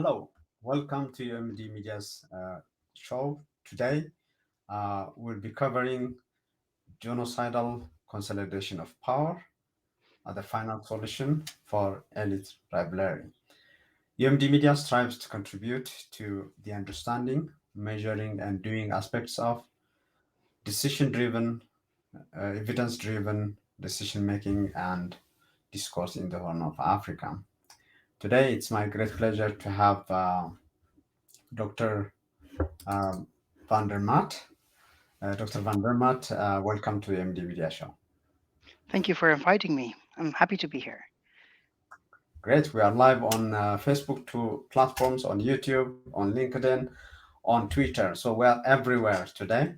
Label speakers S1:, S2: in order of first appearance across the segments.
S1: Hello, welcome to UMD Media's show. Today, we'll be covering genocidal consolidation of power as the final solution for elite rivalry. UMD Media strives to contribute to the understanding, measuring, and doing aspects of decision-driven, evidence-driven decision making and discourse in the Horn of Africa. Today, it's my great pleasure to have Dr. um, Van der Maat. Dr. Van der Maat, welcome to the MD Media Show.
S2: Thank you for inviting me. I'm happy to be here.
S1: Great. We are live on Facebook, two platforms, on YouTube, on LinkedIn, on Twitter. So we are everywhere today.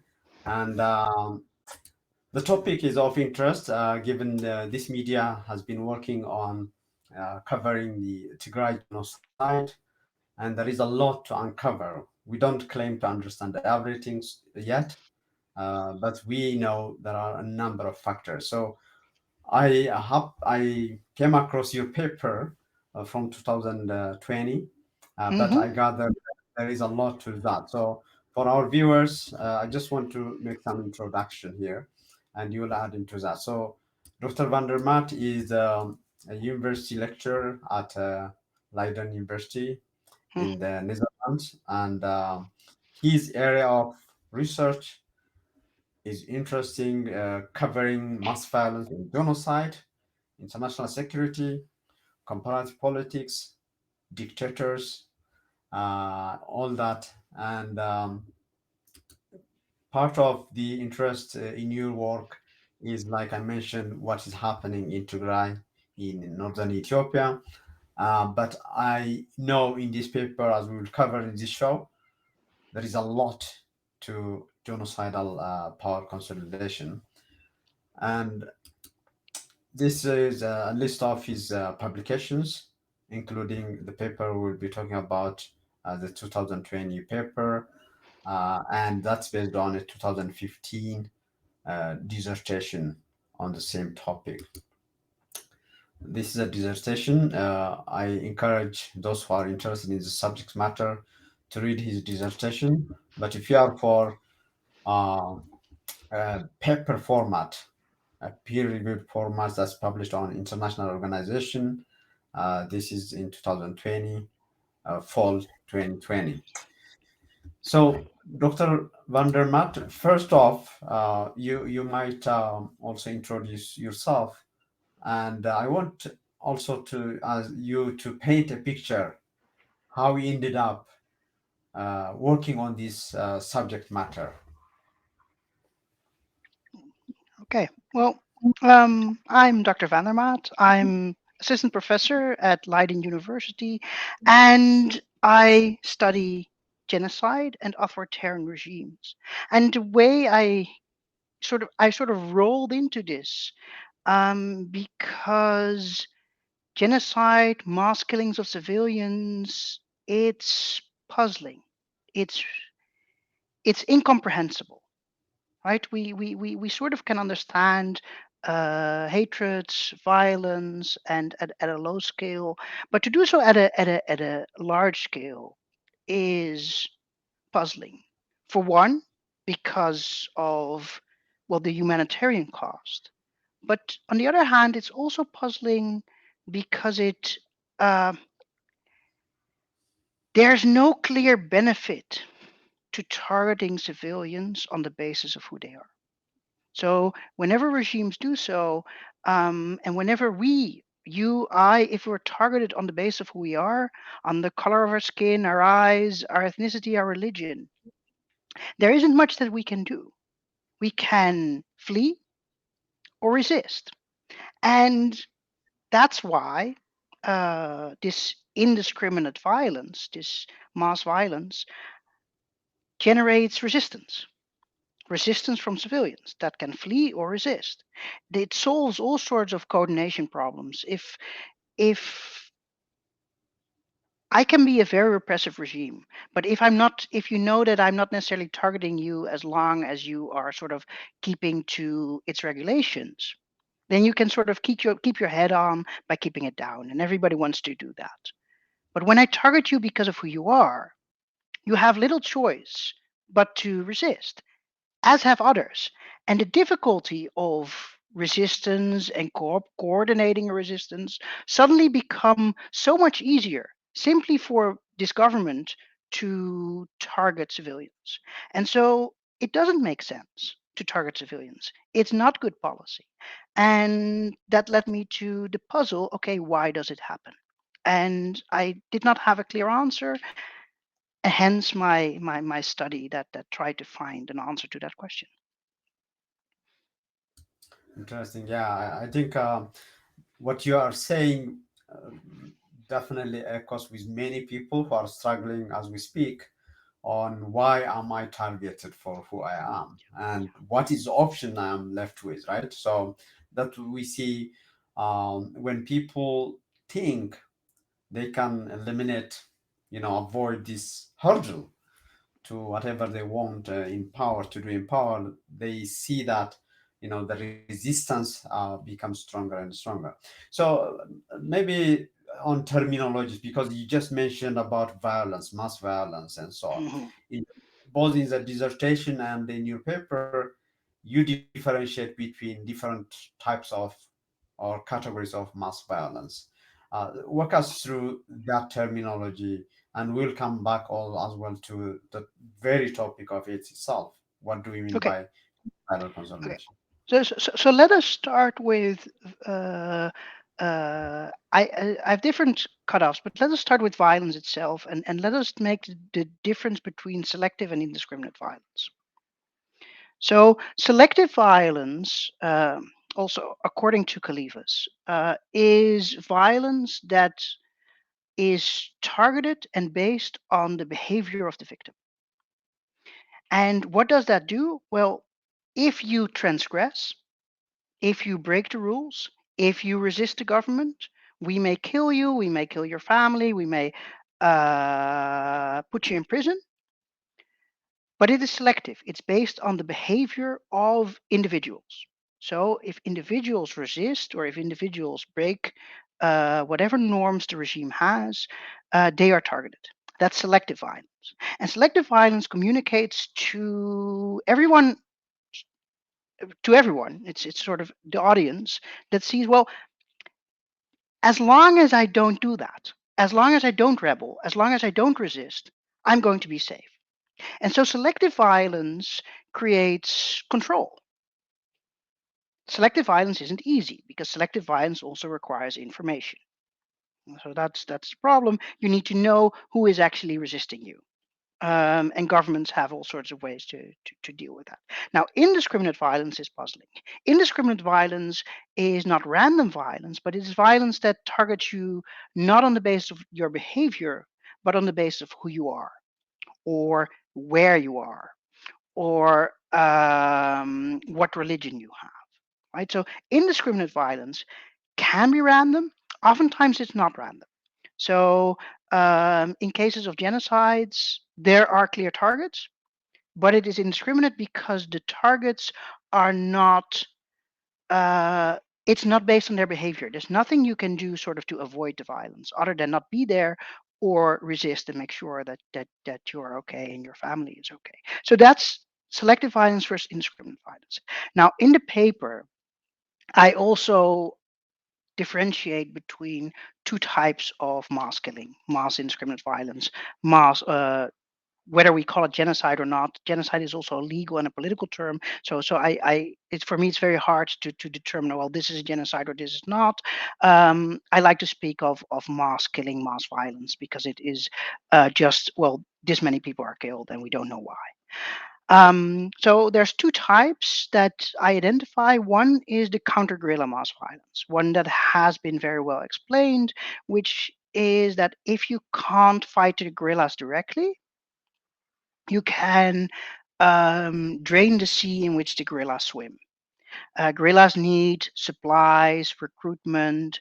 S1: And the topic is of interest given this media has been working on covering the Tigray genocide, and there is a lot to uncover. We don't claim to understand everything yet, but we know there are a number of factors. So I came across your paper from 2020, but
S2: hmm
S1: I gather there is a lot to that. So for our viewers, I just want to make some introduction here, and you will add into that. So Dr. Van der Maat is a university lecturer at Leiden University in the Netherlands, and his area of research is interesting, covering mass violence and genocide, international security, comparative politics, dictators, all that. And part of the interest in your work is, like I mentioned, what is happening in Tigray in northern Ethiopia. But I know in this paper, as we will cover in this show, there is a lot to genocidal power consolidation. And this is a list of his publications, including the paper we'll be talking about, the 2020 paper, and that's based on a 2015 dissertation on the same topic. This is a dissertation. I encourage those who are interested in the subject matter to read his dissertation. But if you are for uh, paper format, a peer-reviewed format that's published on international organization. This is in 2020, fall 2020. So, Dr. Van der Maat, first off, you might also introduce yourself, and I want also to ask you to paint a picture how you ended up working on this subject matter.
S2: Okay. Well, I'm Dr. Van der Maat. I'm assistant professor at Leiden University, and I study genocide and authoritarian regimes. And the way I sort of rolled into this because genocide, mass killings of civilians, it's puzzling. It's it's incomprehensible, right? We sort of can understand hatreds, violence, and at a low scale, but to do so at a large scale is puzzling. For one, because of the humanitarian cost, but on the other hand, it's also puzzling because uh, there's no clear benefit to targeting civilians on the basis of who they are. So whenever regimes do so, and whenever you, I, if we're targeted on the basis of who we are, on the color of our skin, our eyes, our ethnicity, our religion, there isn't much that we can do. We can flee or resist. And that's why this indiscriminate violence, this mass violence, generates resistance from civilians that can flee or resist. It solves all sorts of coordination problems. If I can be a very repressive regime, but if you know that I'm not necessarily targeting you as long as you are sort of keeping to its regulations, then you can sort of keep your head on by keeping it down, and everybody wants to do that. But when I target you because of who you are, you have little choice but to resist, as have others. And the difficulty of resistance and coordinating a resistance suddenly become so much easier simply for this government to target civilians. And so it doesn't make sense to target civilians. It's not good policy. And that led me to the puzzle, okay, why does it happen? And I did not have a clear answer, hence my study that tried to find an answer to that question.
S1: Interesting. Yeah, I think what you are saying uh, definitely echoes with many people who are struggling as we speak on why am I targeted for who I am and what is the option I am left with, right? So that we see when people think they can eliminate, avoid this hurdle to whatever they want in power to do in power, they see that the resistance becomes stronger and stronger. So maybe on terminologies, because you just mentioned about violence, mass violence, and so on.
S2: Mhm.
S1: In, both in the dissertation and in your paper, you differentiate between different types of or categories of mass violence. Walk us through that terminology, and we'll come back all as well to the very topic of it itself. What do we mean
S2: Okay,
S1: by viral
S2: okay.
S1: consolidation?
S2: So let us start with. Uh, I have different cutoffs, but let us start with violence itself, and let us make the difference between selective and indiscriminate violence. So selective violence, also according to Calivas, is violence that is targeted and based on the behavior of the victim. And what does that do? Well, if you transgress, if you break the rules, if you resist the government, we may kill you, we may kill your family, we may put you in prison, but it is selective. It's based on the behavior of individuals. So if individuals resist or if individuals break whatever norms the regime has, they are targeted. That's selective violence. And selective violence communicates to everyone. It's sort of the audience that sees, well, as long as I don't do that, as long as I don't rebel, as long as I don't resist, I'm going to be safe. And so selective violence creates control. Selective violence isn't easy because selective violence also requires information. So that's the problem. You need to know who is actually resisting you. And governments have all sorts of ways to deal with that. Now, indiscriminate violence is puzzling. Indiscriminate violence is not random violence, but it is violence that targets you not on the basis of your behavior, but on the basis of who you are, or where you are, or what religion you have. Right? So, indiscriminate violence can be random. Oftentimes, it's not random. So, in cases of genocides, there are clear targets, but it is indiscriminate because the targets are not. Uh, it's not based on their behavior. There's nothing you can do sort of to avoid the violence other than not be there or resist and make sure that you're okay and your family is okay. So that's selective violence versus indiscriminate violence. Now, in the paper, I also differentiate between two types of mass killing, mass indiscriminate violence, mass whether we call it genocide or not. Genocide is also a legal and a political term. So it's for me it's very hard to determine, well, this is a genocide or this is not. I like to speak of mass killing, mass violence, because it is just, well, this many people are killed and we don't know why. So there's two types that I identify. One is the counter guerrilla mass violence, one that has been very well explained, which is that if you can't fight the guerrillas directly, you can drain the sea in which the guerrillas swim. Guerrillas need supplies, recruitment,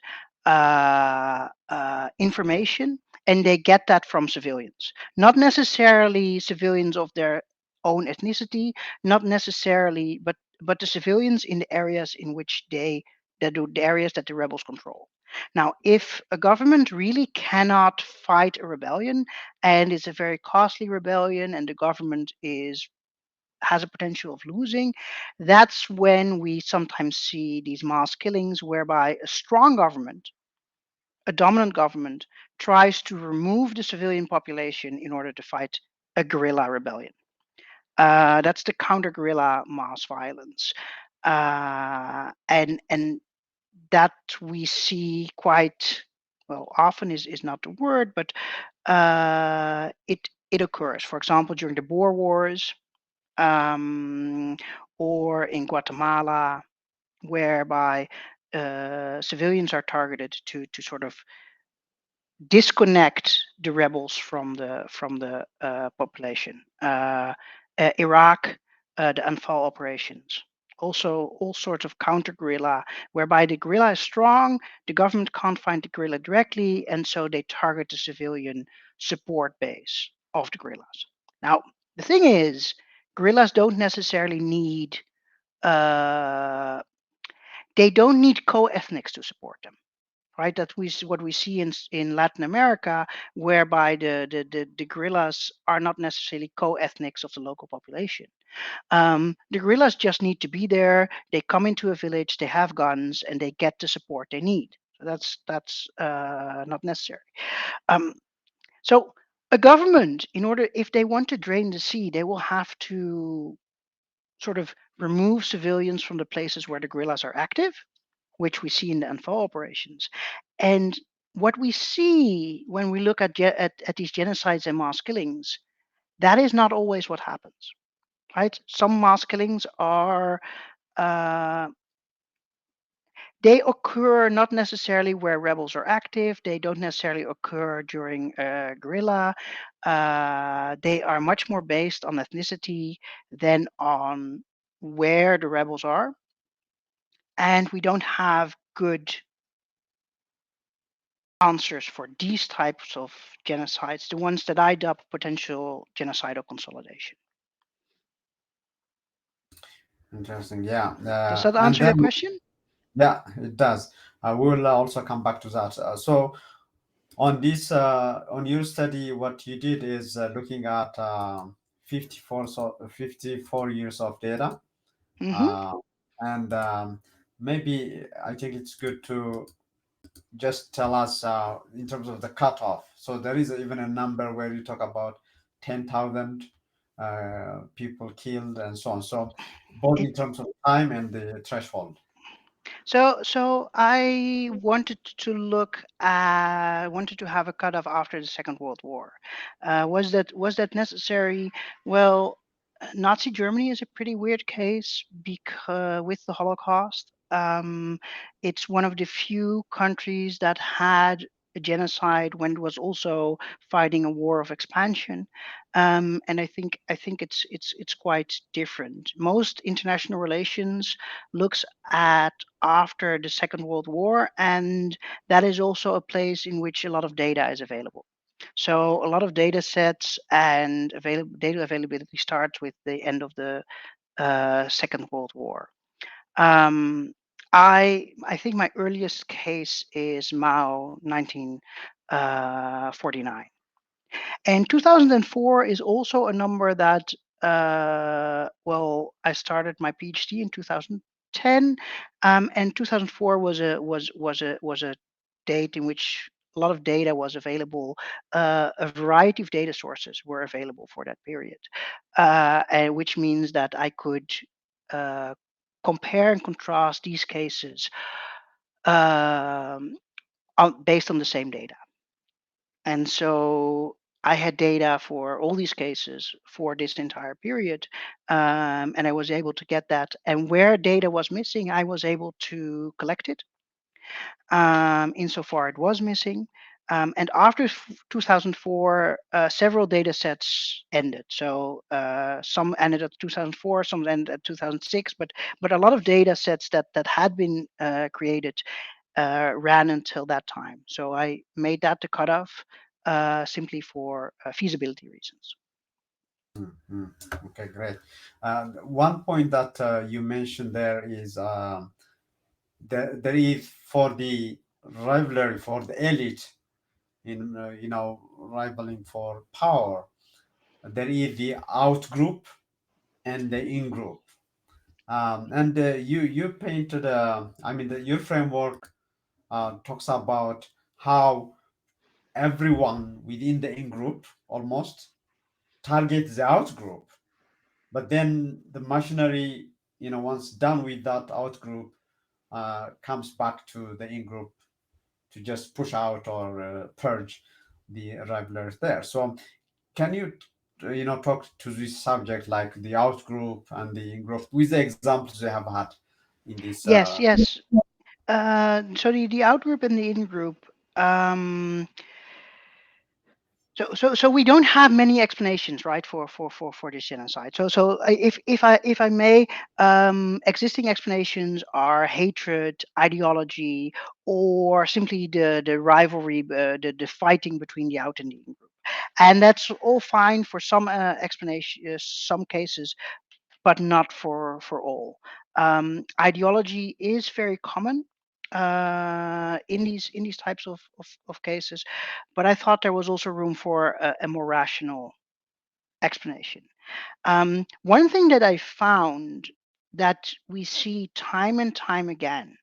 S2: information, and they get that from civilians. Not necessarily civilians of their own ethnicity, not necessarily, but the civilians in the areas in which the areas that the rebels control. Now, if a government really cannot fight a rebellion and it's a very costly rebellion and the government is has a potential of losing, that's when we sometimes see these mass killings whereby a strong government, a dominant government, tries to remove the civilian population in order to fight a guerrilla rebellion. That's the counter guerrilla mass violence. And that we see quite well often is not the word, but it occurs. For example, during the Boer Wars, um, or in Guatemala, whereby civilians are targeted to sort of disconnect the rebels from the population. Iraq, the Anfal operations. Also, all sorts of counter guerrilla, whereby the guerrilla is strong, the government can't find the guerrilla directly, and so they target the civilian support base of the guerrillas. Now, the thing is, guerrillas don't necessarily need uh, they don't need co-ethnics to support them, right? That what we see in Latin America, whereby the guerrillas are not necessarily co-ethnics of the local population. The guerrillas just need to be there. They come into a village, they have guns, and they get the support they need. So that's not necessary. Um, so a government, in order if they want to drain the sea, they will have to sort of remove civilians from the places where the guerrillas are active, which we see in the Anfal operations. And what we see when we look at these genocides and mass killings, that is not always what happens, right? Some mass killings are uh, they occur not necessarily where rebels are active. They don't necessarily occur during guerrilla. They are much more based on ethnicity than on where the rebels are, and we don't have good answers for these types of genocides, the ones that I dub potential genocidal consolidation.
S1: Interesting. Yeah.
S2: Does that
S1: And
S2: answer your
S1: then,
S2: question?
S1: yeah, it does. I will also come back to that. So on this, on your study, what you did is looking at 54 years of data.
S2: Hmm.
S1: Uh, and maybe I think it's good to just tell us in terms of the cutoff. So there is even a number where you talk about 10,000 people killed and so on. So both in terms of time and the threshold.
S2: So I wanted to have a cutoff after the Second World War. Was that necessary? Well, Nazi Germany is a pretty weird case because with the Holocaust, it's one of the few countries that had a genocide when it was also fighting a war of expansion, and I think it's quite different. Most international relations looks at after the Second World War, and that is also a place in which a lot of data is available. So a lot of data sets and data availability starts with the end of the Second World War. Um, I think my earliest case is Mao 1949. And 2004 is also a number that, well, I started my PhD in 2010, and 2004 was a date in which a lot of data was available. A variety of data sources were available for that period, and which means that I could uh, compare and contrast these cases um, based on the same data. And so I had data for all these cases for this entire period, and I was able to get that. And where data was missing, I was able to collect it, insofar it was missing. And after 2004, several data sets ended. So some ended at 2004, some ended at 2006, but a lot of data sets that had been created ran until that time. So I made that the cutoff simply for feasibility reasons.
S1: Mhm. Okay, great. One point that you mentioned there is there is for the rivalry for the elite in rivaling for power. There is the out group and the in group. And you painted, your framework talks about how everyone within the in group almost targets the out group, but then the machinery, once done with that out group, comes back to the in group to just push out or purge the rivalries there. So can you talk to this subject, like the out group and the in group, with the examples you have had in this
S2: Yes, yes. So the out group and the in group. Um, so we don't have many explanations, right, for this genocide. If I may, existing explanations are hatred, ideology, or simply the rivalry, the fighting between the out and the in group, and that's all fine for some explanation, some cases, but not for all. Ideology is very common in these types of cases, but I thought there was also room for a more rational explanation. One thing that I found that we see time and time again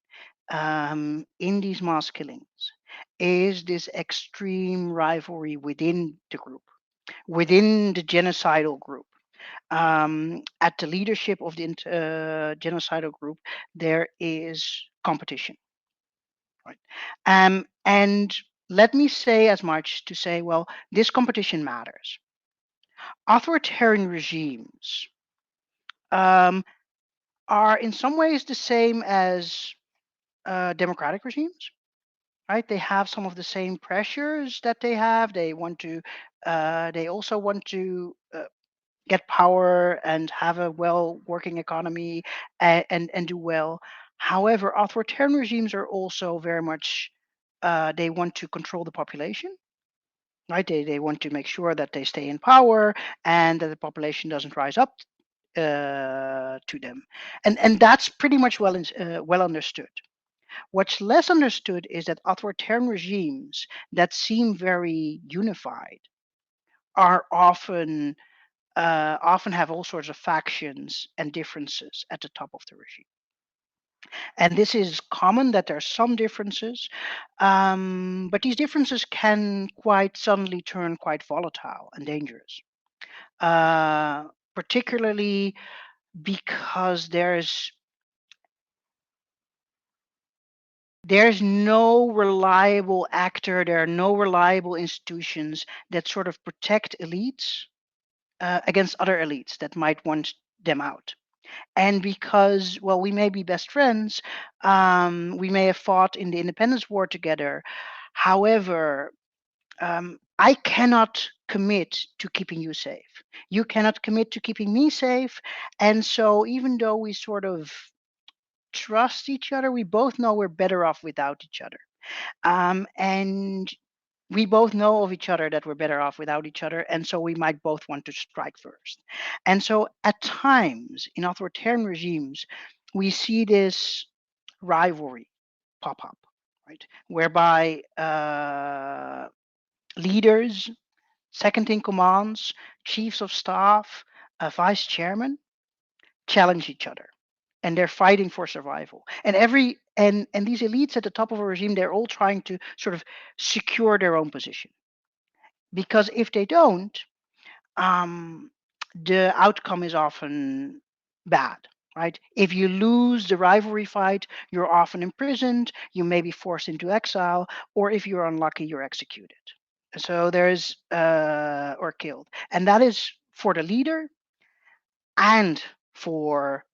S2: in these mass killings is this extreme rivalry within the group, within the genocidal group. At the leadership of the genocidal group, there is competition, right? And let me say as much to say, well, this competition matters. Authoritarian regimes um, are in some ways the same as democratic regimes, right? They have some of the same pressures that they have. They want to. They also want to get power and have a well working economy and do well. However, authoritarian regimes are also very much they want to control the population, right? They want to make sure that they stay in power and that the population doesn't rise up to them, and that's pretty much well understood. What's less understood is that authoritarian regimes that seem very unified are often have all sorts of factions and differences at the top of the regime. And this is common that there are some differences, but these differences can quite suddenly turn quite volatile and dangerous, uh, particularly because there's no reliable actor, there are no reliable institutions that sort of protect elites against other elites that might want them out. And because, well, we may be best friends, we may have fought in the independence war together. However, I cannot commit to keeping you safe. You cannot commit to keeping me safe. And so, even though we sort of trust each other, we both know we're better off without each other. And we both know of each other that we're better off without each other, and so we might both want to strike first. And so, at times in authoritarian regimes, we see this rivalry pop up, right? Whereby leaders, second in commands, chiefs of staff, vice chairman challenge each other, and they're fighting for survival. And these elites at the top of a regime, they're all trying to sort of secure their own position, because if they don't, um, the outcome is often bad, right? If you lose the rivalry fight, you're often imprisoned, you may be forced into exile, or if you're unlucky, you're executed. So there's or killed, and that is for the leader and for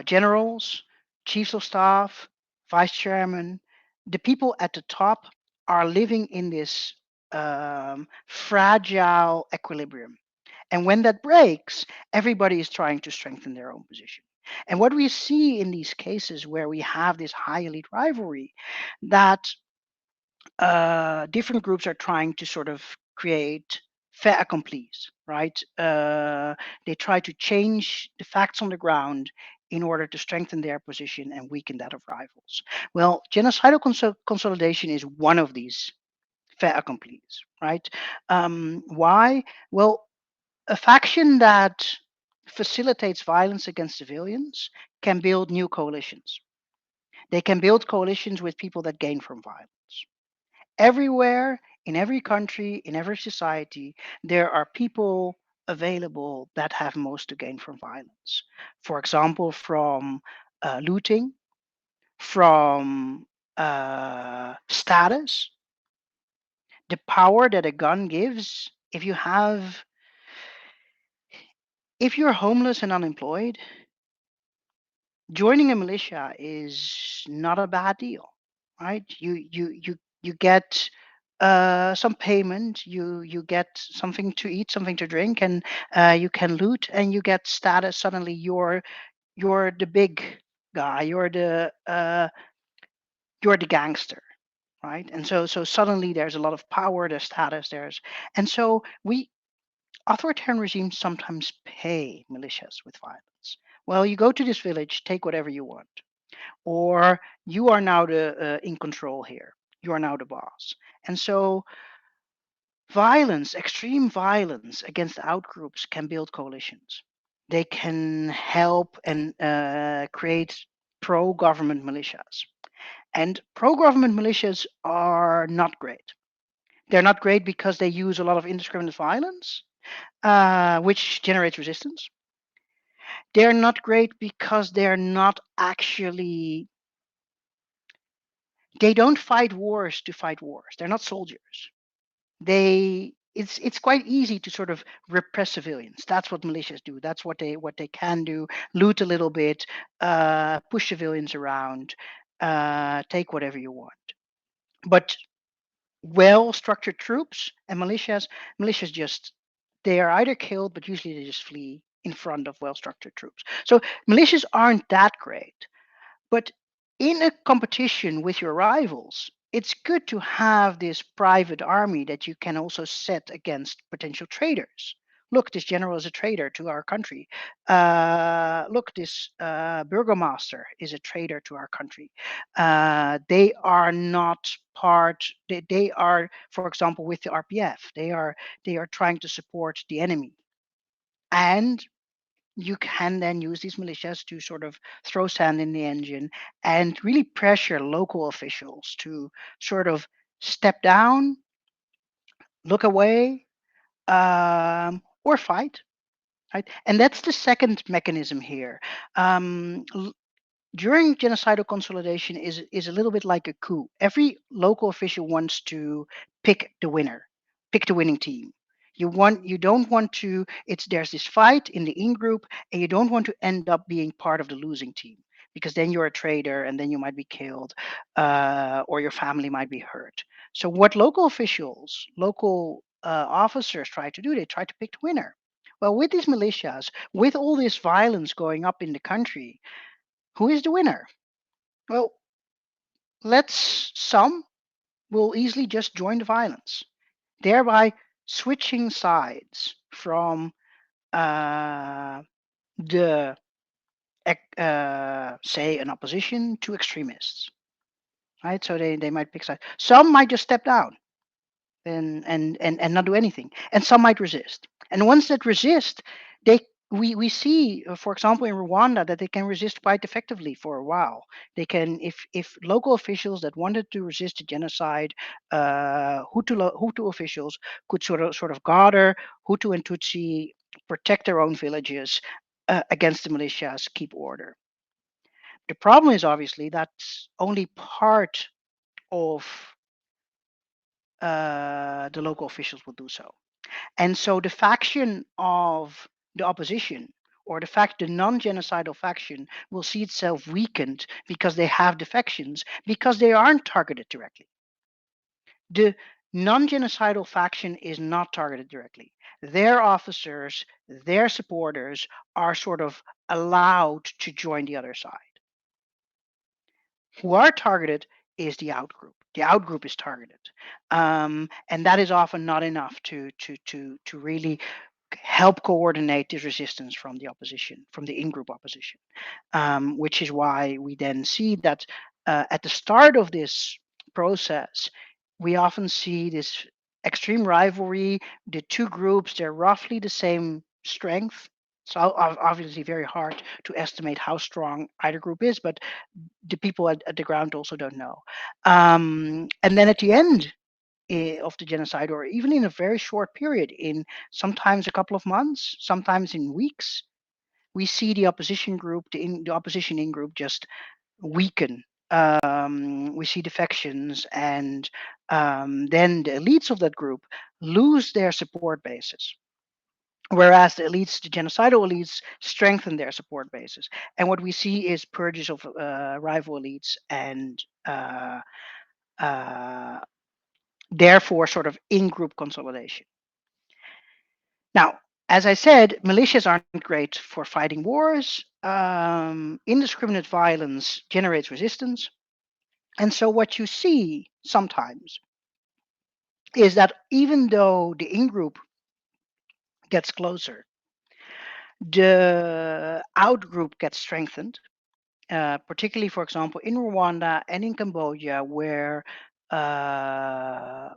S2: generals, chiefs of staff, vice chairman. The people at the top are living in this fragile equilibrium. And when that breaks, everybody is trying to strengthen their own position. And what we see in these cases where we have this high elite rivalry, that different groups are trying to sort of create fait accomplis, right? They try to change the facts on the ground in order to strengthen their position and weaken that of rivals. Well, genocidal consolidation is one of these fait accomplis, right? Why? Well, a faction that facilitates violence against civilians can build new coalitions. They can build coalitions with people that gain from violence. Everywhere, in every country, in every society, there are people available that have most to gain from violence. For example, from looting, from status, the power that a gun gives. If you're homeless and unemployed, joining a militia is not a bad deal, right? You get some payment, you get something to eat, something to drink, and you can loot, and you get status. Suddenly, you're the big guy. You're the gangster, right? And so suddenly there's a lot of power, there's status, there's and so we authoritarian regimes sometimes pay militias with violence. Well, you go to this village, take whatever you want, or you are now the in control here. You are now the boss. And so violence, extreme violence against outgroups can build coalitions. They can help and create pro-government militias. And pro-government militias are not great. They're not great because they use a lot of indiscriminate violence, which generates resistance. They're not great because they're not actually they don't fight wars to fight wars. They're not soldiers. It's quite easy to sort of repress civilians. That's what militias do. That's what they can do. Loot a little bit, push civilians around, take whatever you want. But well structured troops and militias just they are either killed, but usually they just flee in front of well structured troops. So militias aren't that great. But in a competition with your rivals, it's good to have this private army that you can also set against potential traitors. Look, this general is a traitor to our country. Look, this burgomaster is a traitor to our country. They are not part. They are, for example, with the RPF. They are trying to support the enemy, and you can then use these militias to sort of throw sand in the engine and really pressure local officials to sort of step down, look away, or fight. Right? And that's the second mechanism here. Um, During genocidal consolidation is a little bit like a coup. Every local official wants to pick the winner, pick the winning team. You don't want to it's there's this fight in the in group, and you don't want to end up being part of the losing team, because then you're a traitor and then you might be killed, or your family might be hurt. So what local officials, local officers try to do, they try to pick the winner. Well, with these militias, with all this violence going up in the country, who is the winner? Well, let's some will easily just join the violence, thereby switching sides from uh, the say an opposition to extremists, right? So they might pick sides. Some might just step down and not do anything, and some might resist. And ones that resist, they we see, for example, in Rwanda, that they can resist quite effectively for a while. They can, if local officials that wanted to resist the genocide, Hutu officials could sort of gather Hutu and Tutsi, protect their own villages against the militias, keep order. The problem is obviously that's only part of the local officials will do so. And so the faction of the opposition, or the non-genocidal faction, will see itself weakened because they have defections, because they aren't targeted directly. The non-genocidal faction is not targeted directly. Their officers, their supporters are sort of allowed to join the other side. Who are targeted is the outgroup. The outgroup is targeted, and that is often not enough to really help coordinate this resistance from the opposition, from the in-group opposition, which is why we then see that at the start of this process, we often see this extreme rivalry. The two groups, they're roughly the same strength. So obviously very hard to estimate how strong either group is, but the people at the ground also don't know. And then at the end of the genocide, or even in a very short period, in sometimes a couple of months, sometimes in weeks, we see the opposition group, the opposition in group, just weaken. We see defections, and then the elites of that group lose their support bases. Whereas the elites, the genocidal elites, strengthen their support bases. And what we see is purges of rival elites and uh, therefore sort of in group consolidation. Now, as I said, militias aren't great for fighting wars. Indiscriminate violence generates resistance. And so, what you see sometimes is that even though the in group gets closer, the out group gets strengthened, particularly, for example, in Rwanda and in Cambodia, where uh,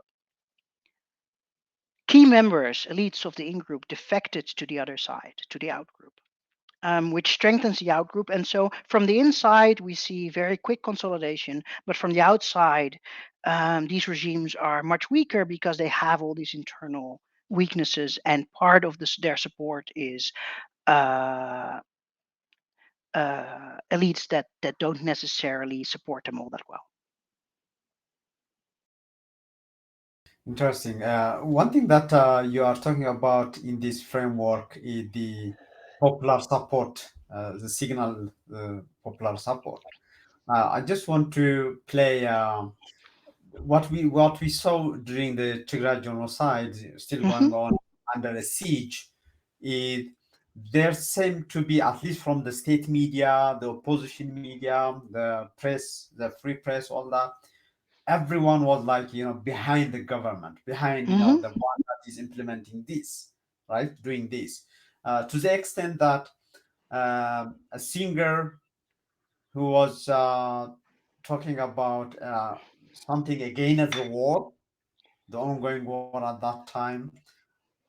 S2: key members, elites of the in group, defected to the other side, to the out group. Which strengthens the outgroup. And so from the inside, we see very quick consolidation, but from the outside, these regimes are much weaker because they have all these internal weaknesses, and part of this, their support is uh, elites that don't necessarily support them all that well.
S1: Interesting. One thing that you are talking about in this framework is the popular support, the signal popular support. I just want to play what we saw during the Tigray genocide, still
S2: Hmm.
S1: going on under a siege. Is there seemed to be, at least from the state media, the opposition media, the press, the free press, all that, everyone was like, behind the government, behind,
S2: Hmm.
S1: the one that is implementing this, right, doing this, to the extent that a singer who was talking about something against the war, the ongoing war at that time,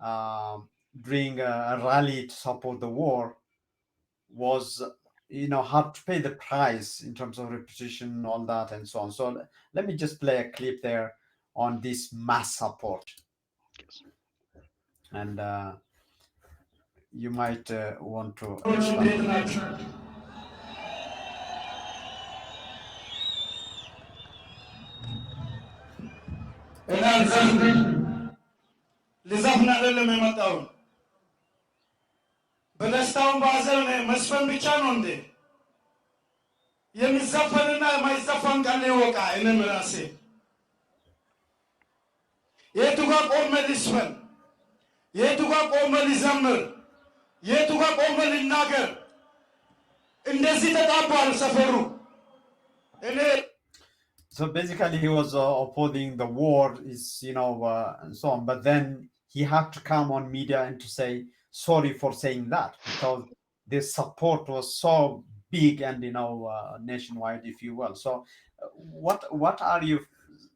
S1: um, during a rally to support the war, was had to pay the price in terms of reputation, all that, and so on. So let me just play a clip there on this mass support, and you might want to expand on.
S3: ልዘፍን አይደለም የመጣውን በደስታውን ባዘን መስፈን ብቻ ነው እንዴ? የሚዘፈንና የማይዘፈን ቀን ይወቃ። እኔም ራሴ የቱ ጋር ቆመ ልስፈን? የቱ ጋር ቆመ ልዘምር? የቱ ጋር ቆመ ልናገር? እንደዚህ ተጣቧል ሰፈሩ። እኔ
S1: So basically, he was opposing the war, is and so on. But then he had to come on media and to say sorry for saying that, because the support was so big and nationwide, if you will. So, what are you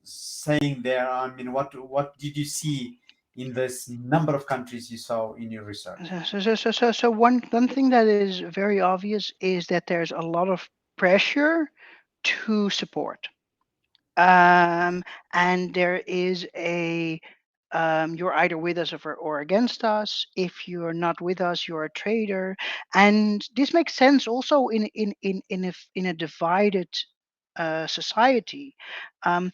S1: saying there? I mean, what did you see in this number of countries you saw in your research?
S2: So one thing that is very obvious is that there's a lot of pressure to support. And there is a you're either with us or against us. If you're not with us, you're a traitor. And this makes sense also in a divided society. Um,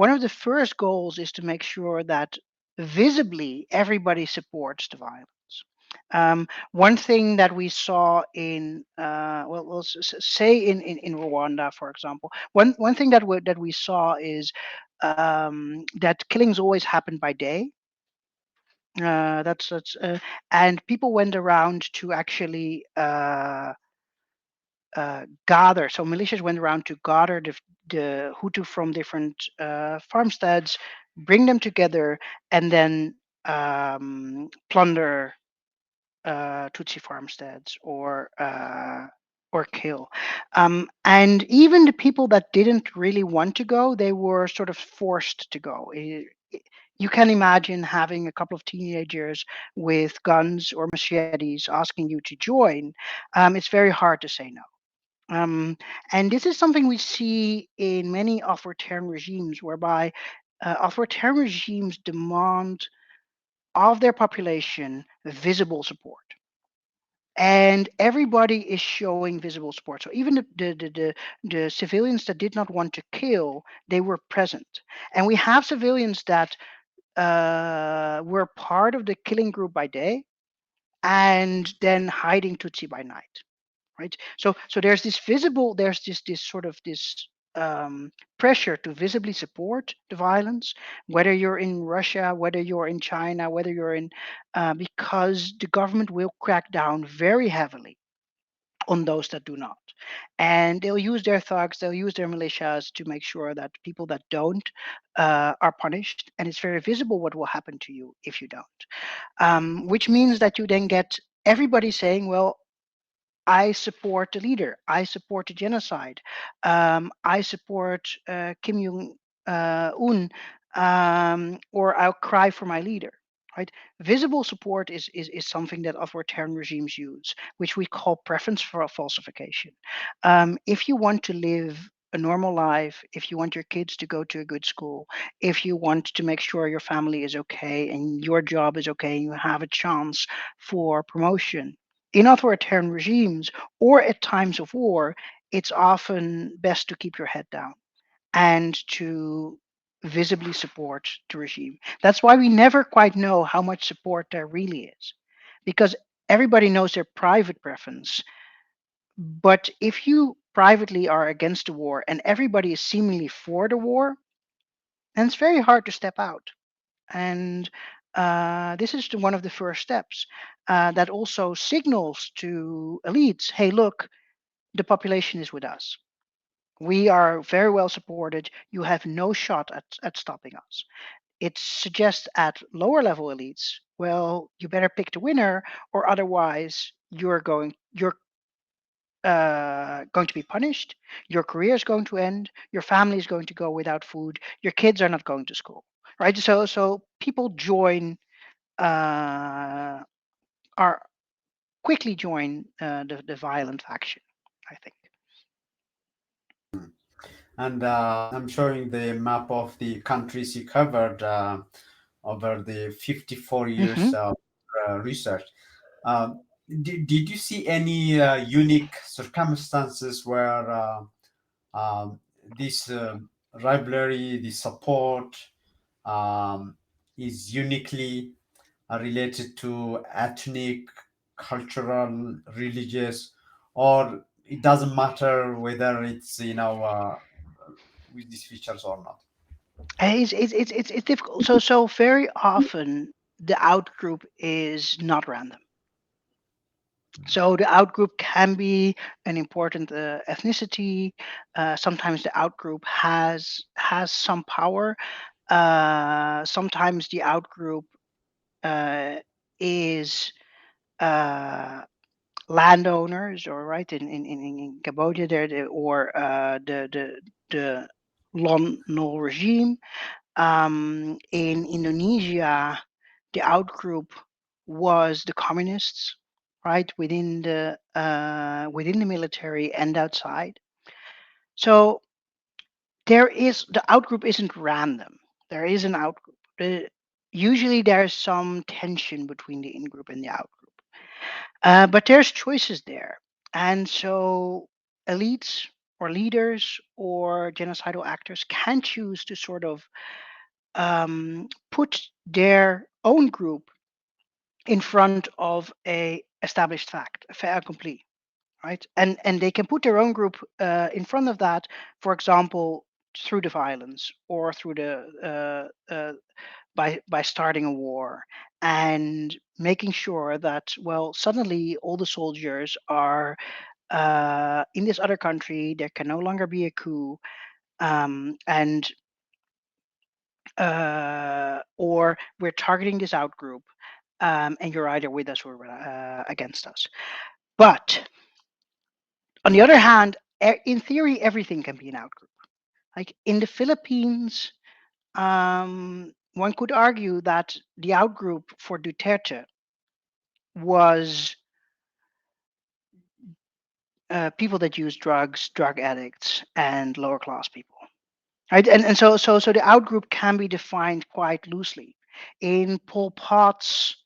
S2: One of the first goals is to make sure that visibly everybody supports the violence. One thing that we saw in, well, say in Rwanda, for example, one thing that we saw is that killings always happen by day. That's and people went around to actually gather. So militias went around to gather the Hutu from different farmsteads, bring them together, and then plunder Tutsi farmsteads or kill. And even the people that didn't really want to go, they were sort of forced to go. You can imagine having a couple of teenagers with guns or machetes asking you to join. It's very hard to say no. Um, and this is something we see in many authoritarian regimes, whereby authoritarian regimes demand of their population visible support, and everybody is showing visible support. So even the civilians that did not want to kill, they were present. And we have civilians that were part of the killing group by day and then hiding Tutsi by night, right? So there's this sort of this pressure to visibly support the violence, whether you're in Russia, whether you're in China, whether you're in because the government will crack down very heavily on those that do not. And they'll use their thugs, they'll use their militias to make sure that people that don't are punished. And it's very visible what will happen to you if you don't. Which means that you then get everybody saying, well, I support the leader. I support the genocide. I support Kim Jong Un, or I'll cry for my leader. Right? Visible support is something that authoritarian regimes use, which we call preference for falsification. If you want to live a normal life, if you want your kids to go to a good school, if you want to make sure your family is okay and your job is okay, and you have a chance for promotion, in authoritarian regimes or at times of war, it's often best to keep your head down and to visibly support the regime. That's why we never quite know how much support there really is, because everybody knows their private preference. But if you privately are against the war and everybody is seemingly for the war, then it's very hard to step out. And this is one of the first steps that also signals to elites, hey, look, the population is with us. We are very well supported. You have no shot at stopping us. It suggests at lower level elites, well, you better pick the winner, or otherwise you're going to be punished. Your career is going to end. Your family is going to go without food. Your kids are not going to school, right? So people join, uh, are quickly join the violent faction, I think.
S1: And I'm showing the map of the countries you covered over the 54 years
S2: Hmm.
S1: of research. Did you see any unique circumstances where this rivalry, the support, um, is uniquely related to ethnic, cultural, religious, or it doesn't matter whether it's with these features or not?
S2: It's difficult. So very often the outgroup is not random. So the outgroup can be an important ethnicity. Sometimes the outgroup has some power. Sometimes the outgroup uh, is uh, landowners, or right in Cambodia there, or the Lon Nol regime. In Indonesia, the outgroup was the communists, right, within the military and outside. So the outgroup isn't random. There is an outgroup. Usually there's some tension between the in-group and the outgroup, but there's choices there, and so elites or leaders or genocidal actors can choose to sort of put their own group in front of a established fact, a fait accompli, right? And they can put their own group in front of that, for example, through the violence or through the by starting a war and making sure that, well, suddenly all the soldiers are in this other country. There can no longer be a coup, and or we're targeting this out group. and you're either with us or against us. But on the other hand, in theory, everything can be an outgroup. Like in the Philippines, one could argue that the outgroup for Duterte was people that use drugs, drug addicts, and lower class people. Right, and so the outgroup can be defined quite loosely. In Pol Pot's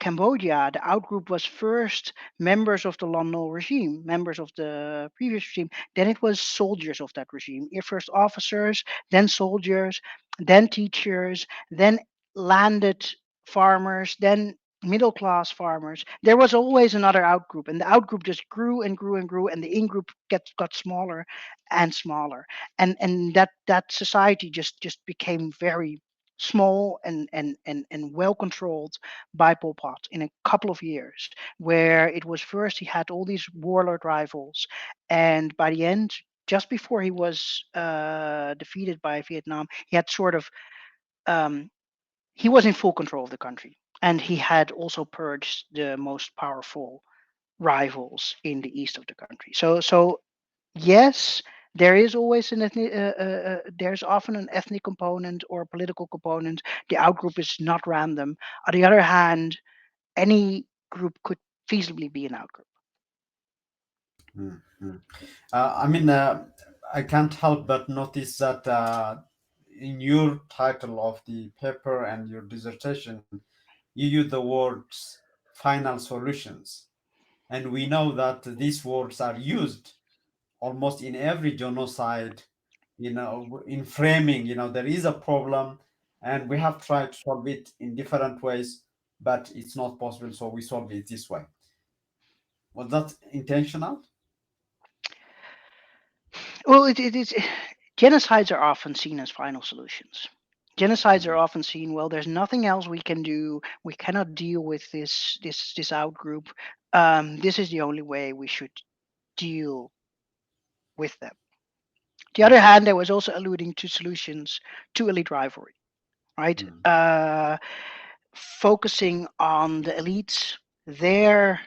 S2: Cambodia, the outgroup was first members of the Lon Nol regime, members of the previous regime. Then it was soldiers of that regime. First officers, then soldiers, then teachers, then landed farmers, then middle class farmers. There was always another outgroup, and the outgroup just grew and grew and grew, and the in-group got smaller and smaller, and that society just became very small and well controlled by Pol Pot in a couple of years, where it was first he had all these warlord rivals, and by the end, just before he was defeated by Vietnam, he had sort of um, he was in full control of the country, and he had also purged the most powerful rivals in the east of the country. So yes, there is always there's often an ethnic component or a political component. The outgroup is not random. On the other hand, any group could feasibly be an outgroup.
S1: Mm, mm. I mean, I can't help but notice that in your title of the paper and your dissertation, you use the words final solutions. And we know that these words are used almost in every genocide, in framing, there is a problem and we have tried to solve it in different ways, but it's not possible. So we solve it this way. Was that intentional?
S2: Well, it is. Genocides are often seen as final solutions. Genocides are often seen. Well, there's nothing else we can do. We cannot deal with this outgroup. This is the only way we should deal with them. The other hand, I was also alluding to solutions to elite rivalry, right?
S1: Mm,
S2: Focusing on the elites, their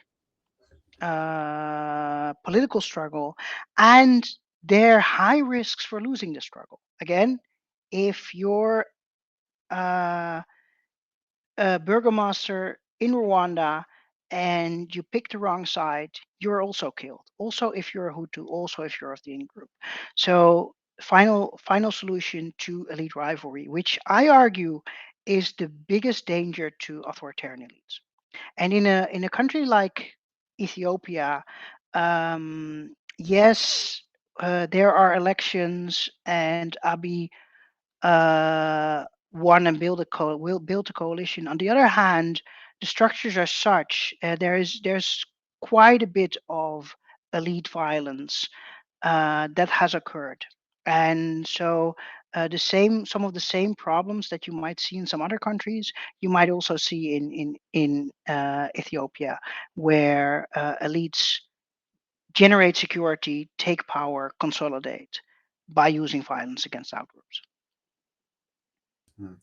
S2: political struggle, and their high risks for losing the struggle. Again, if you're uh, a burgomaster in Rwanda and you pick the wrong side, you're also killed. Also, if you're a Hutu, also if you're of the in group. So, final solution to elite rivalry, which I argue is the biggest danger to authoritarian elites. And in a country like Ethiopia, yes, there are elections, and Abiy won and will build a coalition. On the other hand, the structures are such there's quite a bit of elite violence that has occurred, and so some of the same problems that you might see in some other countries, you might also see in Ethiopia, where elites generate security, take power, consolidate by using violence against outgroups.
S1: mm.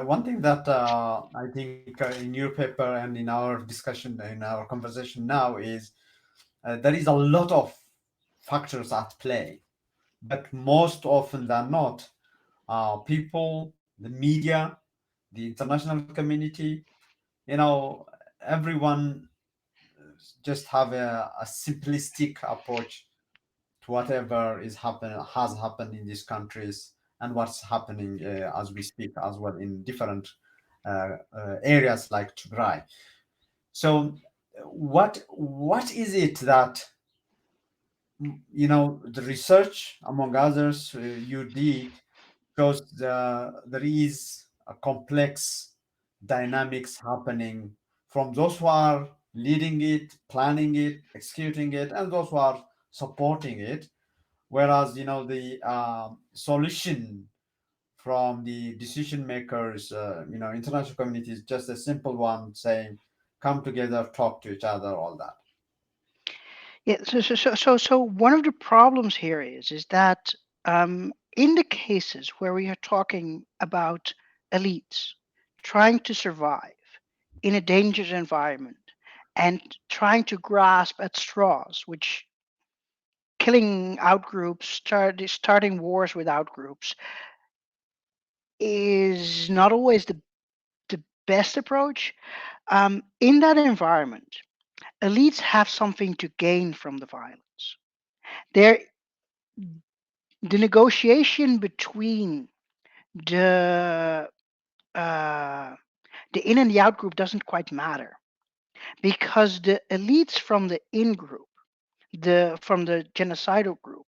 S1: One thing that I think in your paper and in our discussion, in our conversation now, is there is a lot of factors at play, but most often than not, people, the media, the international community, you know, everyone just have a simplistic approach to whatever is happen has happened in these countries and what's happening as we speak as well in different areas like Tigray. So, what is it that the research, among others, you did shows there is a complex dynamics happening from those who are leading it, planning it, executing it, and those who are supporting it. Whereas the solution from the decision makers, international community is just a simple one saying, "Come together, talk to each other," all that.
S2: Yeah, so one of the problems here is that in the cases where we are talking about elites trying to survive in a dangerous environment and trying to grasp at straws, which killing out groups, starting wars with out groups, is not always the best approach. In that environment, elites have something to gain from the violence. There, the negotiation between the uh, the in and the out group doesn't quite matter because the elites from the in group, the from the genocidal group,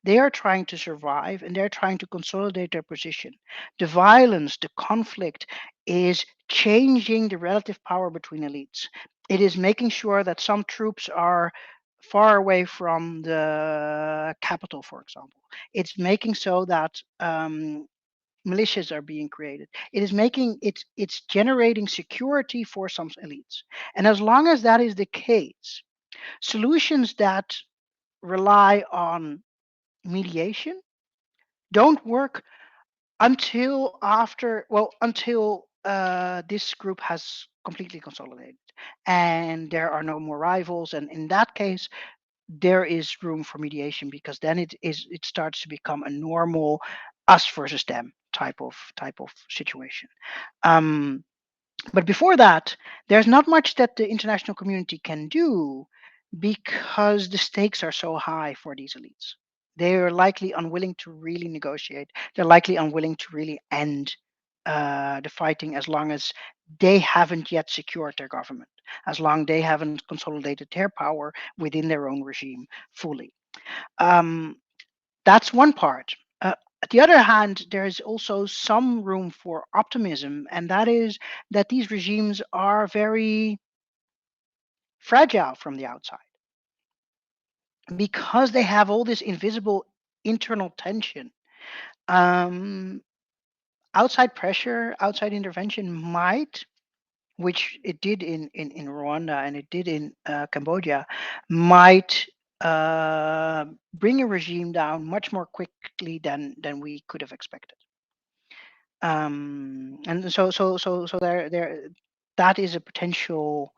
S2: they are trying to survive and they're trying to consolidate their position. The violence, the conflict is changing the relative power between elites. It is making sure that some troops are far away from the capital, for example. It's making so that militias are being created. It is making it's generating security for some elites. And as long as that is the case, solutions that rely on mediation don't work until this group has completely consolidated and there are no more rivals, and in that case there is room for mediation because then it starts to become a normal us versus them type of situation. um, but before that, there's not much that the international community can do because the stakes are so high for these elites. They're likely unwilling to really negotiate. They're likely unwilling to really end the fighting as long as they haven't yet secured their government, as long they haven't consolidated their power within their own regime fully. Um, that's one part. On the other hand, there is also some room for optimism, and that is that these regimes are very fragile from the outside because they have all this invisible internal tension. Um, Outside pressure, outside intervention might, which it did in Rwanda and it did in Cambodia, might bring a regime down much more quickly than we could have expected. And so there that is a potential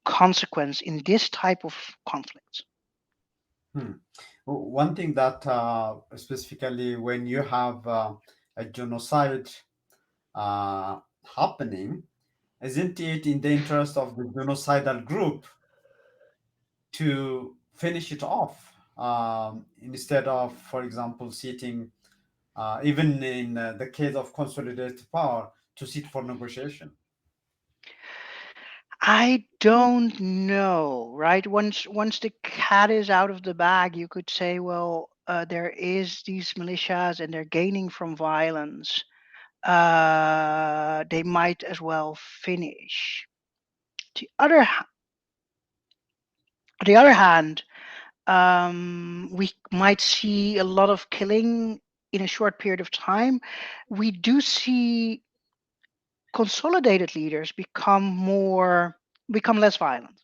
S2: consequence in this type of conflicts.
S1: Hmm. One thing that specifically when you have a genocide uh, happening, isn't it in the interest of the genocidal group to finish it off instead of, for example, sitting, even in the case of consolidated power, to sit for negotiation?
S2: I don't know, right? Once the cat is out of the bag, you could say, well, there is these militias and they're gaining from violence. They might as well finish. The other the other hand, we might see a lot of killing in a short period of time. We do see consolidated leaders become less violent.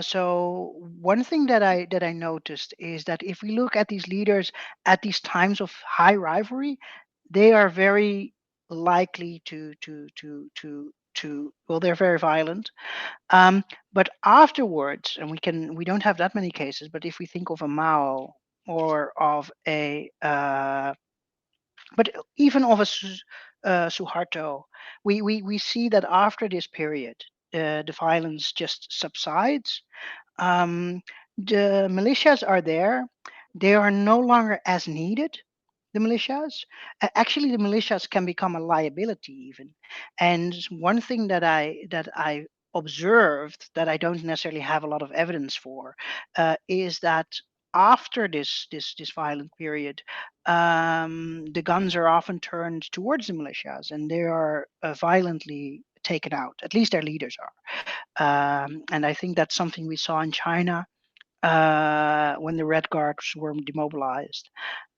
S2: So one thing that I noticed is that if we look at these leaders at these times of high rivalry, they are very likely to well, they're very violent. Um, but afterwards, and we don't have that many cases, but if we think of a Mao or of a but even of a Suharto, we see that after this period, the violence just subsides. um, the militias are there. They are no longer as needed. The militias, actually, the militias can become a liability even. And one thing that I observed that I don't necessarily have a lot of evidence for is that after this violent period, the guns are often turned towards the militias, and they are violently taken out. At least their leaders are. And I think that's something we saw in China when the Red Guards were demobilized.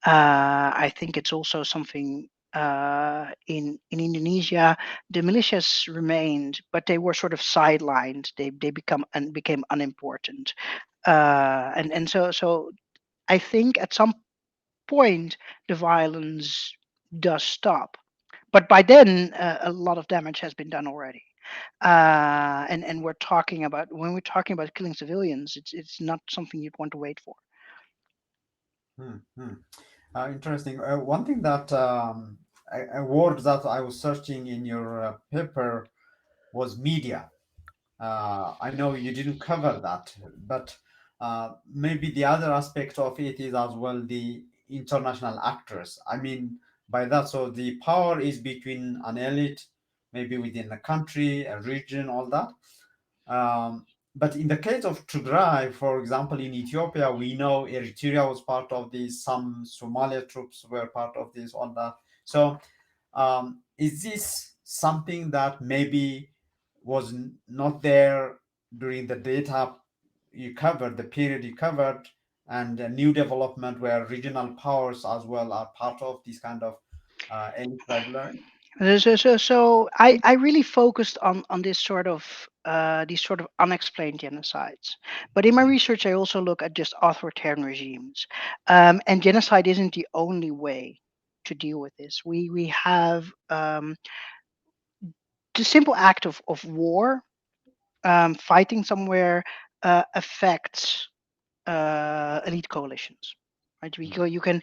S2: I think it's also something in Indonesia. The militias remained, but they were sort of sidelined. They became unimportant. And so I think at some point the violence does stop. But by then, a lot of damage has been done already. And we're talking about when we're talking about killing civilians, it's not something you'd want to wait for.
S1: Hmm, hmm. Interesting. One thing that a word that I was searching in your paper was media. I know you didn't cover that, but maybe the other aspect of it is as well the international actors. I mean, by that, so the power is between an elite, maybe within a country, a region, all that. But in the case of Tigray, for example, in Ethiopia, we know Eritrea was part of this, some Somalia troops were part of this, all that. So is this something that maybe was not there during the data you covered, the period you covered, and a new development where regional powers as well are part of this kind of elite rivalry?
S2: So I really focused on this sort of these sort of unexplained genocides. But in my research, I also look at just authoritarian regimes, and genocide isn't the only way to deal with this. We have the simple act of war, fighting somewhere, affects elite coalitions. Right? You can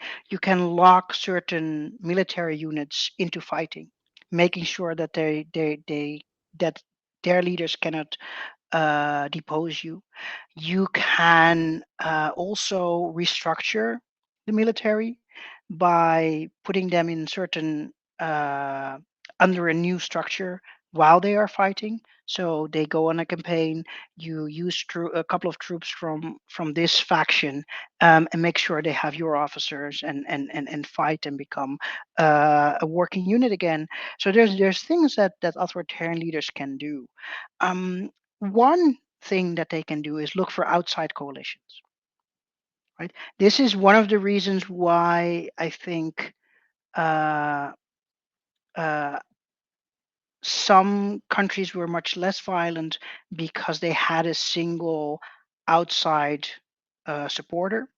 S2: lock certain military units into fighting, making sure that that their leaders cannot depose you. You can also restructure the military by putting them in certain uh, under a new structure while they are fighting. So they go on a campaign. You use a couple of troops from this faction, and make sure they have your officers and fight and become a working unit again. So there's things that authoritarian leaders can do. One thing that they can do is look for outside coalitions, right? This is one of the reasons why I think uh, uh, some countries were much less violent because they had a single outside supporter.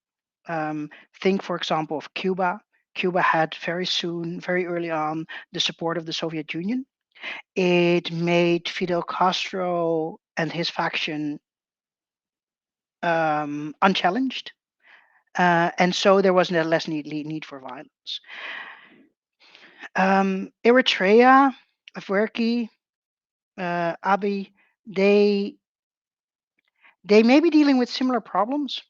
S2: Um, think, for example, of Cuba. Cuba had very soon, very early on, the support of the Soviet Union. It made Fidel Castro and his faction unchallenged, and so there was less need for violence. Eritrea, Afwerki, Abiy, they they may be dealing with similar problems,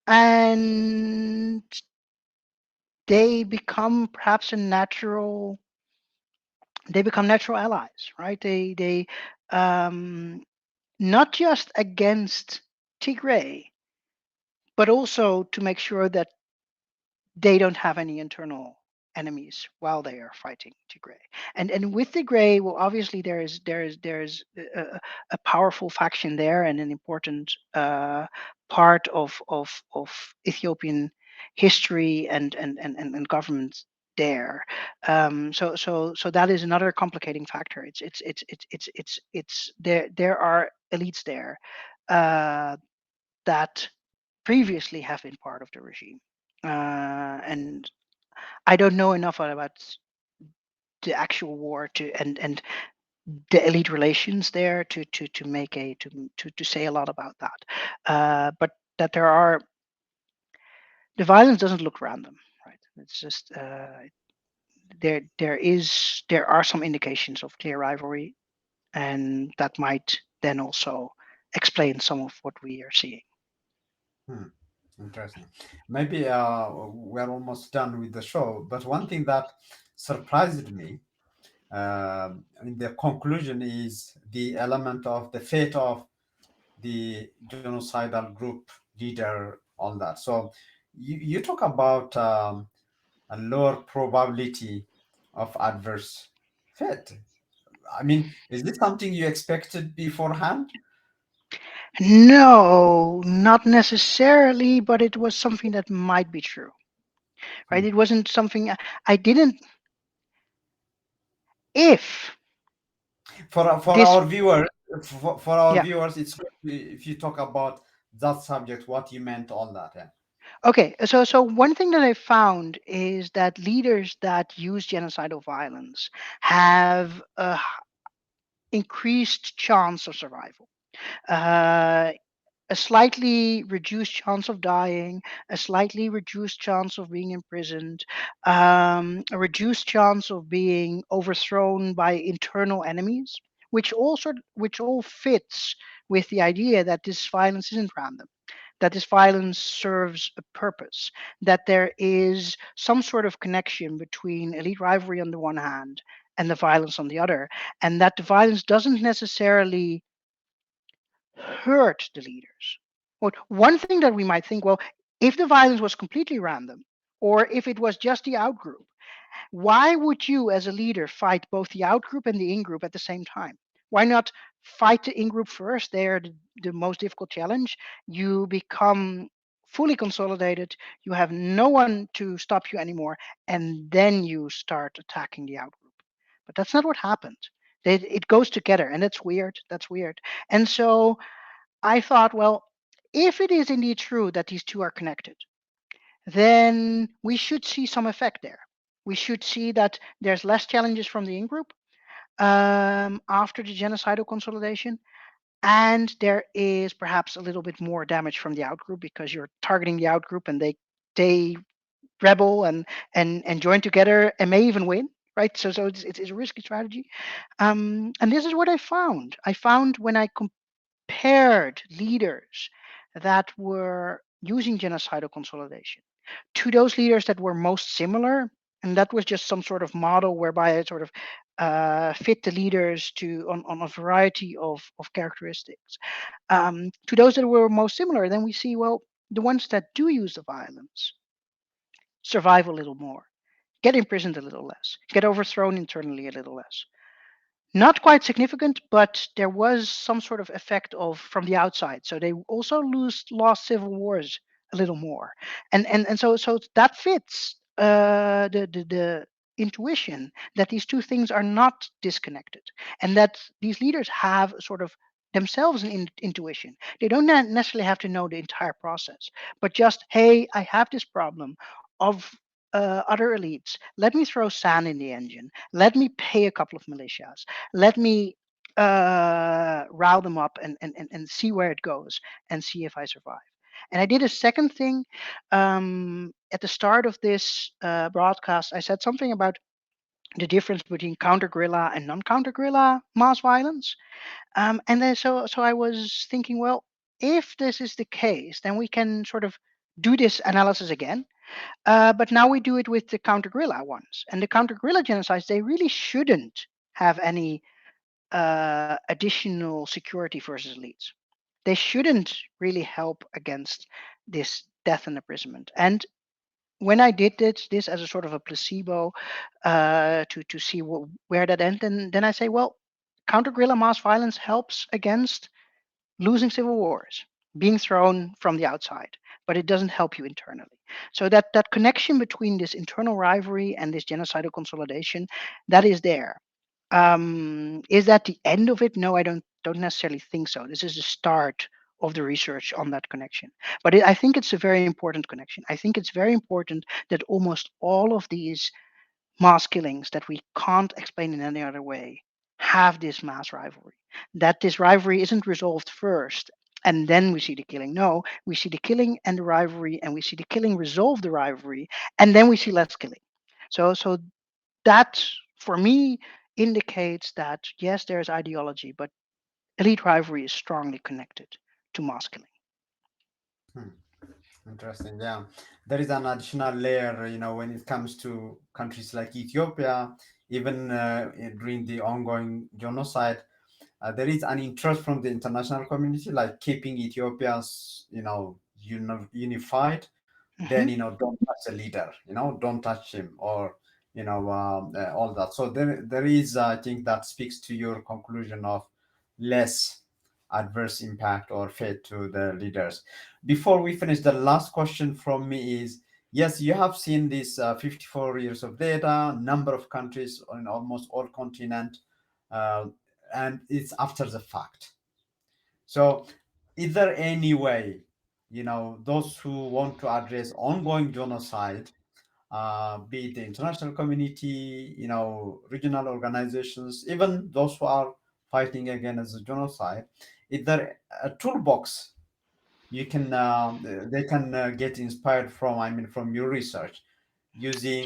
S2: and they become perhaps a natural. They become natural allies, right? They um, not just against Tigray, but also to make sure that they don't have any internal enemies while they are fighting Tigray. And with Tigray, well, obviously there is a powerful faction there and an important part of Ethiopian history and government there. So that is another complicating factor. It's there are elites there that previously have been part of the regime. And I don't know enough about the actual war and the elite relations there to make to say a lot about that. But that the violence doesn't look random, right? It's just there are some indications of clear rivalry, and that might then also explain some of what we are seeing.
S1: Hmm. Interesting. Maybe we're almost done with the show, but one thing that surprised me in the conclusion is the element of the fate of the genocidal group leader, all that. So you talk about a lower probability of adverse fate. I mean, is this something you expected beforehand?
S2: No, not necessarily, but it was something that might be true, right?
S1: Hmm.
S2: It wasn't something I didn't. If
S1: For
S2: this,
S1: our viewers, for our
S2: yeah,
S1: viewers, it's good if you talk about that subject, what you meant, all that. Yeah.
S2: okay. So one thing that I found is that leaders that use genocidal violence have increased chance of survival. Uh, a slightly reduced chance of dying, a slightly reduced chance of being imprisoned, a reduced chance of being overthrown by internal enemies, which all fits with the idea that this violence isn't random, that this violence serves a purpose, that there is some sort of connection between elite rivalry on the one hand and the violence on the other, and that the violence doesn't necessarily hurt the leaders. Well, one thing that we might think, well, if the violence was completely random, or if it was just the outgroup, why would you, as a leader, fight both the outgroup and the in-group at the same time? Why not fight the in-group first? They are the most difficult challenge. You become fully consolidated. You have no one to stop you anymore, and then you start attacking the outgroup. But that's not what happened. It goes together, and that's weird. That's weird. And so I thought, well, if it is indeed true that these two are connected, then we should see some effect there. We should see that there's less challenges from the in group after the genocidal consolidation, and there is perhaps a little bit more damage from the out group because you're targeting the out group and they rebel and join together and may even win. Right, so it's a risky strategy, and this is what I found. I found when I paired leaders that were using genocidal consolidation to those leaders that were most similar. And that was just some sort of model whereby I sort of fit the leaders on a variety of characteristics. To those that were most similar, then we see, well, the ones that do use the violence survive a little more, get imprisoned a little less, get overthrown internally a little less. Not quite significant, but there was some sort of effect of from the outside. So they also lost civil wars a little more, and so that fits the intuition that these two things are not disconnected, and that these leaders have sort of themselves an intuition. They don't necessarily have to know the entire process, but just, hey, I have this problem of other elites. Let me throw sand in the engine. Let me pay a couple of militias. Let me rile them up and see where it goes and see if I survive. And I did a second thing at the start of this broadcast. I said something about the difference between counter guerrilla and non-counter guerrilla mass violence. And then so I was thinking, well, if this is the case, then we can sort of do this analysis again, but now we do it with the counter guerrilla ones. And the counter guerrilla genocides, they really shouldn't have any additional security versus elites. They shouldn't really help against this death and imprisonment. And when I did this as a sort of a placebo to see where that ends, then I say, well, counter guerrilla mass violence helps against losing civil wars, being thrown from the outside, but it doesn't help you internally. So that connection between this internal rivalry and this genocidal consolidation, that is there. Is that the end of it? No, I don't necessarily think so. This is the start of the research on that connection. But I think it's a very important connection. I think it's very important that almost all of these mass killings that we can't explain in any other way have this mass rivalry. That this rivalry isn't resolved first and then we see the killing. No, we see the killing and the rivalry, and we see the killing resolve the rivalry, and then we see less killing. So that for me indicates that yes, there is ideology, but elite rivalry is strongly connected to mass killing.
S1: Hmm. Interesting. Yeah, there is an additional layer, when it comes to countries like Ethiopia, even during the ongoing genocide, there is an interest from the international community, like keeping Ethiopia's, unified. Then,
S2: Hmm.
S1: don't touch the leader, don't touch him, or all that. So there is, I think, that speaks to your conclusion of less adverse impact or fate to the leaders. Before we finish, the last question from me is, yes, you have seen this 54 years of data, number of countries on almost all continent, uh, and it's after the fact. So is there any way, those who want to address ongoing genocide, be it the international community, regional organizations, even those who are fighting against the genocide, is there a toolbox you can they can get inspired from? I mean, from your research,
S2: So,
S1: using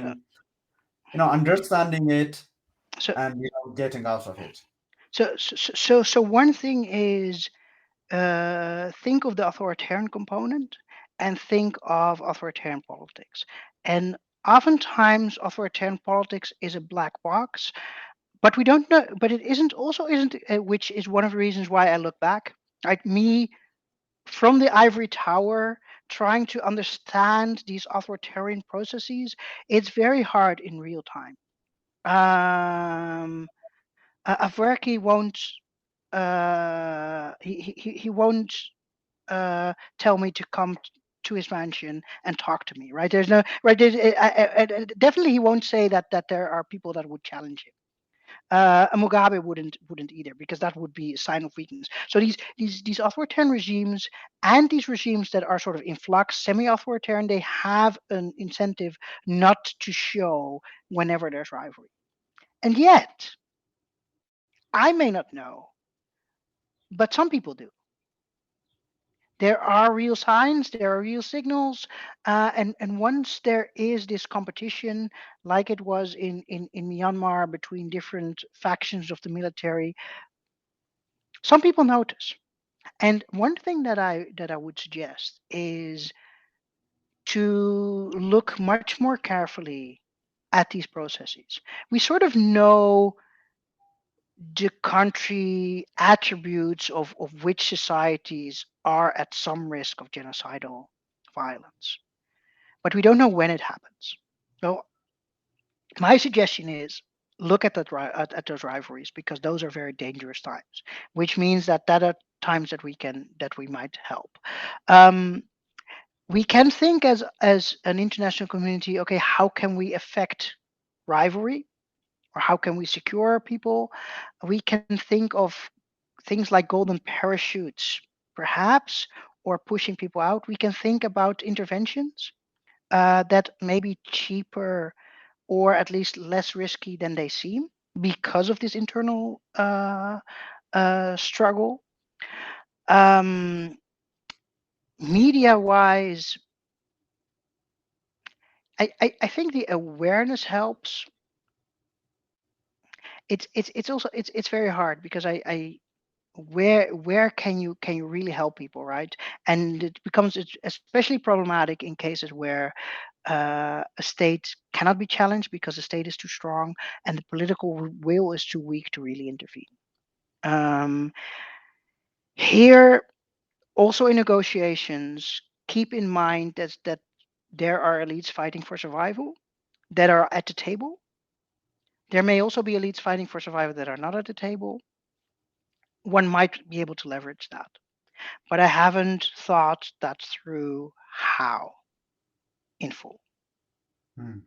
S1: understanding it
S2: so,
S1: and getting out of it.
S2: so one thing is think of the authoritarian component and think of authoritarian politics. And oftentimes, authoritarian politics is a black box, but we don't know. But it isn't also isn't, which is one of the reasons why I look back. Like me from the ivory tower, trying to understand these authoritarian processes, it's very hard in real time. Afwerki won't. He won't tell me to come to his mansion and talk to me, right? There's no right. Definitely, he won't say that there are people that would challenge him. And Mugabe wouldn't either, because that would be a sign of weakness. So these authoritarian regimes and these regimes that are sort of in flux, semi-authoritarian, they have an incentive not to show whenever there's rivalry. And yet, I may not know, but some people do. There are real signs, there are real signals, and once there is this competition, like it was in Myanmar between different factions of the military, some people notice. And one thing that I would suggest is to look much more carefully at these processes. We sort of know the country attributes of which societies are at some risk of genocidal violence, but we don't know when it happens. So my suggestion is look at at those rivalries, because those are very dangerous times, which means that are times that we might help. Um, we can think as an international community, okay, how can we affect rivalry, or how can we secure people? We can think of things like golden parachutes, perhaps, or pushing people out. We can think about interventions that may be cheaper or at least less risky than they seem because of this internal struggle. Um, Media wise, I think the awareness helps. It's very hard, because I where can you really help people, right? And it becomes especially problematic in cases where a state cannot be challenged because the state is too strong and the political will is too weak to really intervene. Um, Here, also in negotiations, keep in mind that there are elites fighting for survival that are at the table. There may also be elites fighting for survival that are not at the table. One might be able to leverage that, but I haven't thought that through how in full.
S1: Hmm.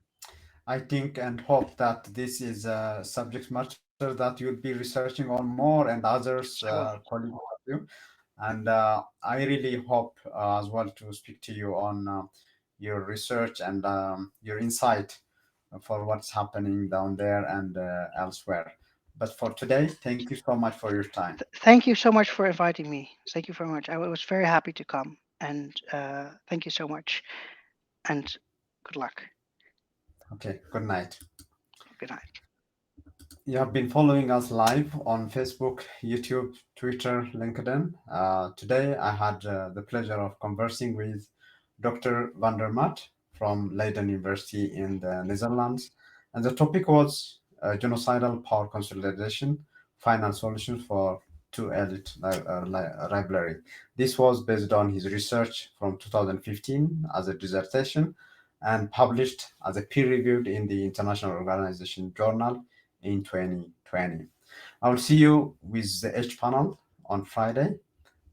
S1: I think and hope that this is a subject matter that you'll be researching on more, and others,
S2: I will.
S1: colleagues of you. And I really hope as well to speak to you on your research and your insight for what's happening down there and elsewhere. But for today, thank you so much for your time.
S2: Thank you so much for inviting me. Thank you very much. I was very happy to come, and thank you so much. And good luck.
S1: Okay, good night.
S2: Good night.
S1: You have been following us live on Facebook, YouTube, Twitter, LinkedIn. Today, I had the pleasure of conversing with Dr. Van der Maat from Leiden University in the Netherlands. And the topic was genocidal power consolidation, final solutions for two elite rivalry. This was based on his research from 2015 as a dissertation and published as a peer reviewed in the International Organization Journal in 2020. I will see you with the H panel on Friday.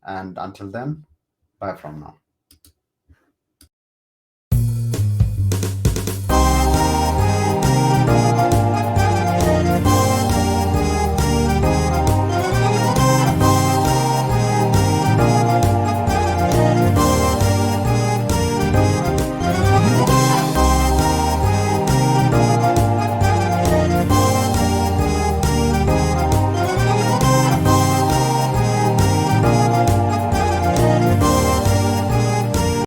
S1: And until then, bye from now.